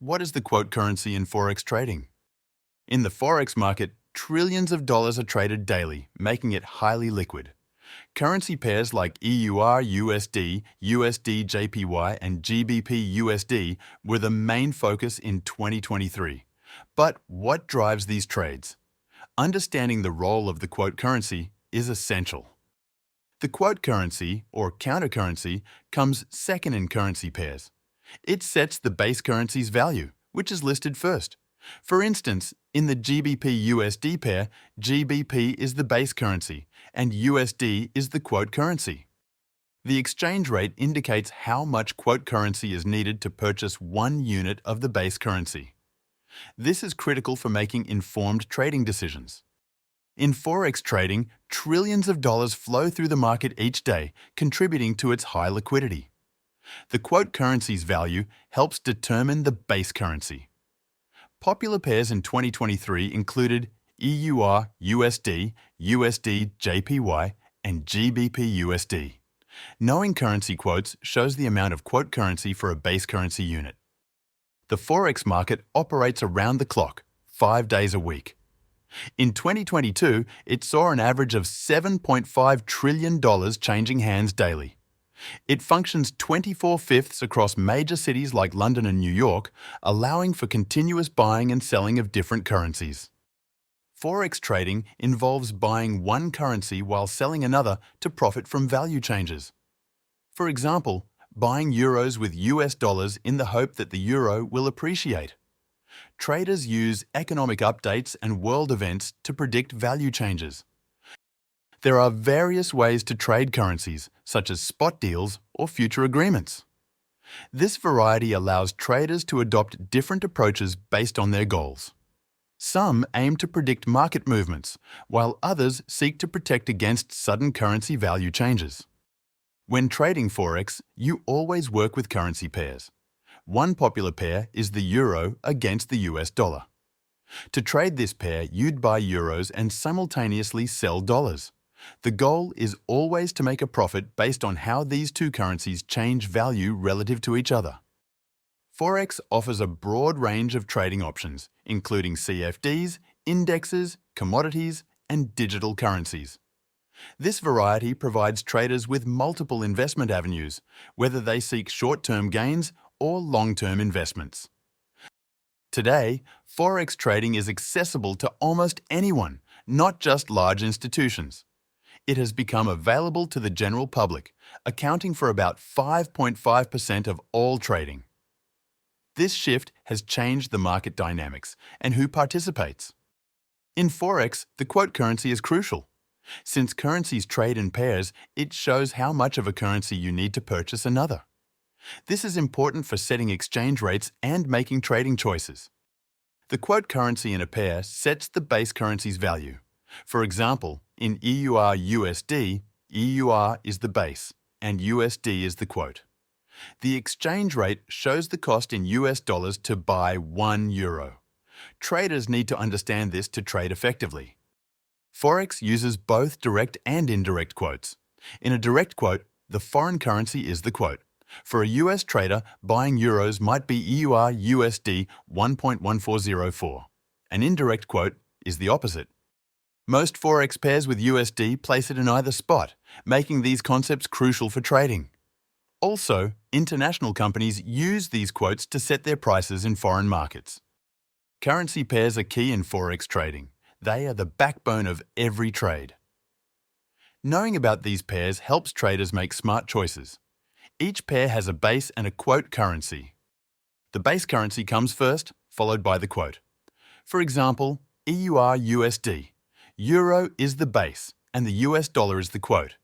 What is the quote currency in Forex trading? In the Forex market, trillions of dollars are traded daily, making it highly liquid. Currency pairs like EUR-USD, USD-JPY, and GBP-USD were the main focus in 2023. But what drives these trades? Understanding the role of the quote currency is essential. The quote currency, or countercurrency, comes second in currency pairs. It sets the base currency's value, which is listed first. For instance, in the GBP-USD pair, GBP is the base currency and USD is the quote currency. The exchange rate indicates how much quote currency is needed to purchase 1 unit of the base currency. This is critical for making informed trading decisions. In Forex trading, trillions of dollars flow through the market each day, contributing to its high liquidity. The quote currency's value helps determine the base currency. Popular pairs in 2023 included EUR-USD, USD-JPY, and GBP-USD. Knowing currency quotes shows the amount of quote currency for a base currency unit. The Forex market operates around the clock, 5 days a week. In 2022, it saw an average of $7.5 trillion changing hands daily. It functions 24/5 across major cities like London and New York, allowing for continuous buying and selling of different currencies. Forex trading involves buying one currency while selling another to profit from value changes. For example, buying euros with US dollars in the hope that the euro will appreciate. Traders use economic updates and world events to predict value changes. There are various ways to trade currencies, such as spot deals or future agreements. This variety allows traders to adopt different approaches based on their goals. Some aim to predict market movements, while others seek to protect against sudden currency value changes. When trading Forex, you always work with currency pairs. One popular pair is the euro against the US dollar. To trade this pair, you'd buy euros and simultaneously sell dollars. The goal is always to make a profit based on how these two currencies change value relative to each other. Forex offers a broad range of trading options, including CFDs, indexes, commodities, and digital currencies. This variety provides traders with multiple investment avenues, whether they seek short-term gains or long-term investments. Today, Forex trading is accessible to almost anyone, not just large institutions. It has become available to the general public, accounting for about 5.5% of all trading. This shift has changed the market dynamics and who participates. In Forex, the quote currency is crucial. Since currencies trade in pairs, it shows how much of a currency you need to purchase another. This is important for setting exchange rates and making trading choices. The quote currency in a pair sets the base currency's value. For example, in EUR-USD, EUR is the base and USD is the quote. The exchange rate shows the cost in US dollars to buy 1 euro. Traders need to understand this to trade effectively. Forex uses both direct and indirect quotes. In a direct quote, the foreign currency is the quote. For a US trader, buying euros might be EUR-USD 1.1404. An indirect quote is the opposite. Most Forex pairs with USD place it in either spot, making these concepts crucial for trading. Also, international companies use these quotes to set their prices in foreign markets. Currency pairs are key in Forex trading. They are the backbone of every trade. Knowing about these pairs helps traders make smart choices. Each pair has a base and a quote currency. The base currency comes first, followed by the quote. For example, EUR-USD. Euro is the base and the US dollar is the quote.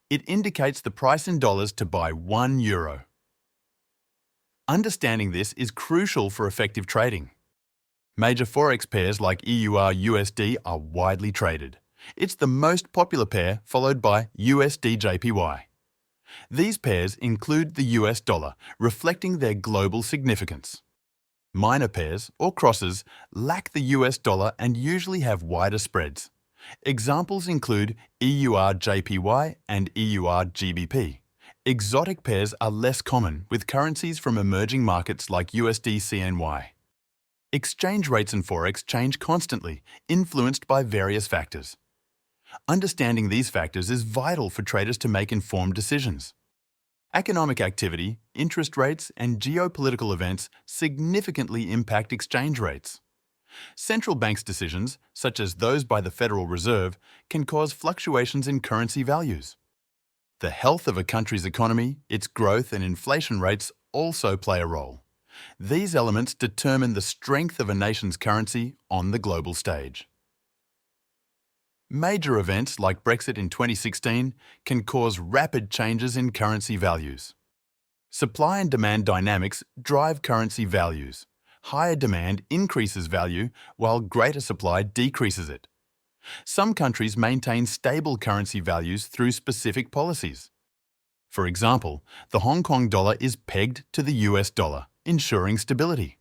It indicates the price in dollars to buy 1 euro. Understanding this is crucial for effective trading. Major Forex pairs like EUR-USD are widely traded. It's the most popular pair, followed by USD-JPY. These pairs include the US dollar, reflecting their global significance. Minor pairs, or crosses, lack the US dollar and usually have wider spreads. Examples include EUR-JPY and EUR-GBP. Exotic pairs are less common with currencies from emerging markets like USD-CNY. Exchange rates in Forex change constantly, influenced by various factors. Understanding these factors is vital for traders to make informed decisions. Economic activity, interest rates, and geopolitical events significantly impact exchange rates. Central banks' decisions, such as those by the Federal Reserve, can cause fluctuations in currency values. The health of a country's economy, its growth, and inflation rates also play a role. These elements determine the strength of a nation's currency on the global stage. Major events like Brexit in 2016 can cause rapid changes in currency values. Supply and demand dynamics drive currency values. Higher demand increases value, while greater supply decreases it. Some countries maintain stable currency values through specific policies. For example, the Hong Kong dollar is pegged to the US dollar, ensuring stability.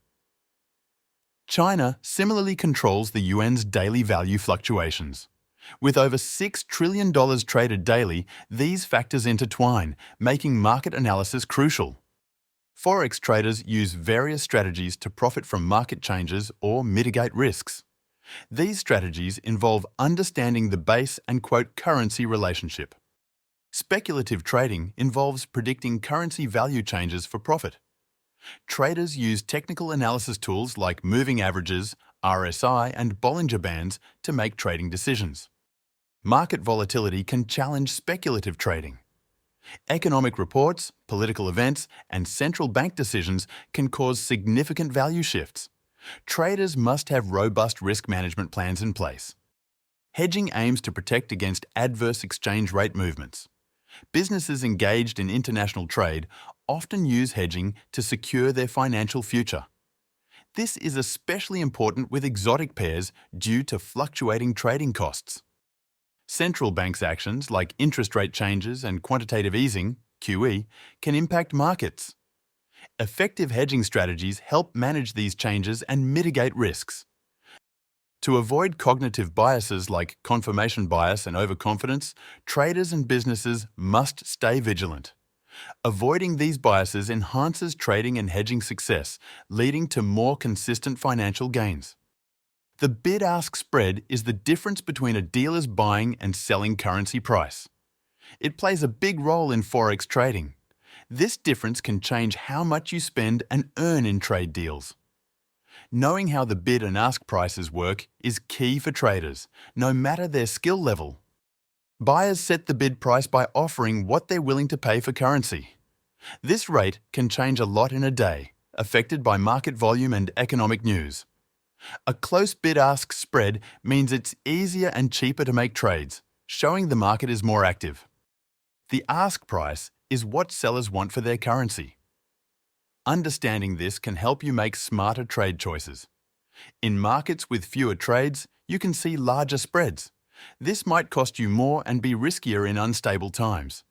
China similarly controls the yuan's daily value fluctuations. With over $6 trillion traded daily, these factors intertwine, making market analysis crucial. Forex traders use various strategies to profit from market changes or mitigate risks. These strategies involve understanding the base and currency relationship. Speculative trading involves predicting currency value changes for profit. Traders use technical analysis tools like moving averages, RSI, and Bollinger Bands to make trading decisions. Market volatility can challenge speculative trading. Economic reports, political events, and central bank decisions can cause significant value shifts. Traders must have robust risk management plans in place. Hedging aims to protect against adverse exchange rate movements. Businesses engaged in international trade often use hedging to secure their financial future. This is especially important with exotic pairs due to fluctuating trading costs. Central banks' actions like interest rate changes and quantitative easing, QE, can impact markets. Effective hedging strategies help manage these changes and mitigate risks. To avoid cognitive biases like confirmation bias and overconfidence, traders and businesses must stay vigilant. Avoiding these biases enhances trading and hedging success, leading to more consistent financial gains. The bid-ask spread is the difference between a dealer's buying and selling currency price. It plays a big role in Forex trading. This difference can change how much you spend and earn in trade deals. Knowing how the bid and ask prices work is key for traders, no matter their skill level. Buyers set the bid price by offering what they're willing to pay for currency. This rate can change a lot in a day, affected by market volume and economic news. A close bid-ask spread means it's easier and cheaper to make trades, showing the market is more active. The ask price is what sellers want for their currency. Understanding this can help you make smarter trade choices. In markets with fewer trades, you can see larger spreads. This might cost you more and be riskier in unstable times.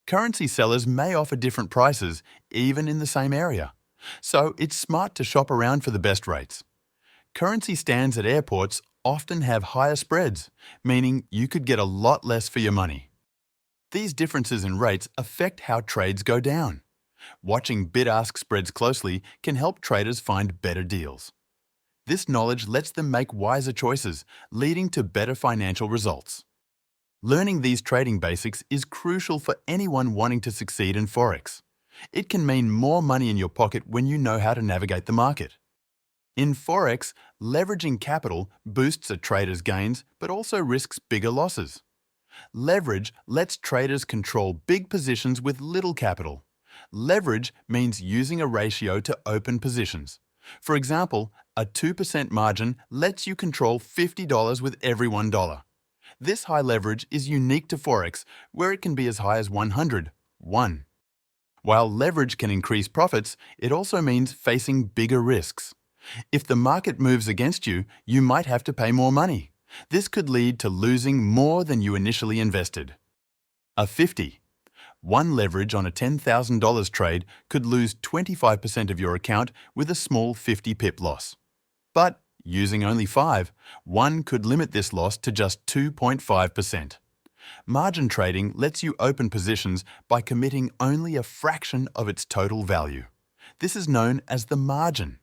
Currency sellers may offer different prices, even in the same area, so it's smart to shop around for the best rates. Currency stands at airports often have higher spreads, meaning you could get a lot less for your money. These differences in rates affect how trades go down. Watching bid-ask spreads closely can help traders find better deals. This knowledge lets them make wiser choices, leading to better financial results. Learning these trading basics is crucial for anyone wanting to succeed in Forex. It can mean more money in your pocket when you know how to navigate the market. In Forex, leveraging capital boosts a trader's gains but also risks bigger losses. Leverage lets traders control big positions with little capital. Leverage means using a ratio to open positions. For example, a 2% margin lets you control $50 with every $1. This high leverage is unique to Forex, where it can be as high as 100, 1. While leverage can increase profits, it also means facing bigger risks. If the market moves against you, you might have to pay more money. This could lead to losing more than you initially invested. A 50. One leverage on a $10,000 trade could lose 25% of your account with a small 50 pip loss. But using only 5, one could limit this loss to just 2.5%. Margin trading lets you open positions by committing only a fraction of its total value. This is known as the margin.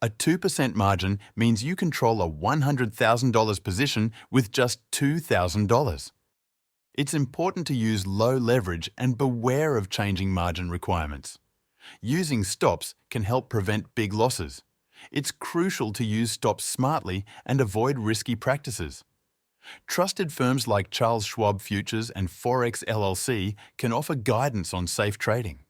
A 2% margin means you control a $100,000 position with just $2,000. It's important to use low leverage and beware of changing margin requirements. Using stops can help prevent big losses. It's crucial to use stops smartly and avoid risky practices. Trusted firms like Charles Schwab Futures and Forex LLC can offer guidance on safe trading.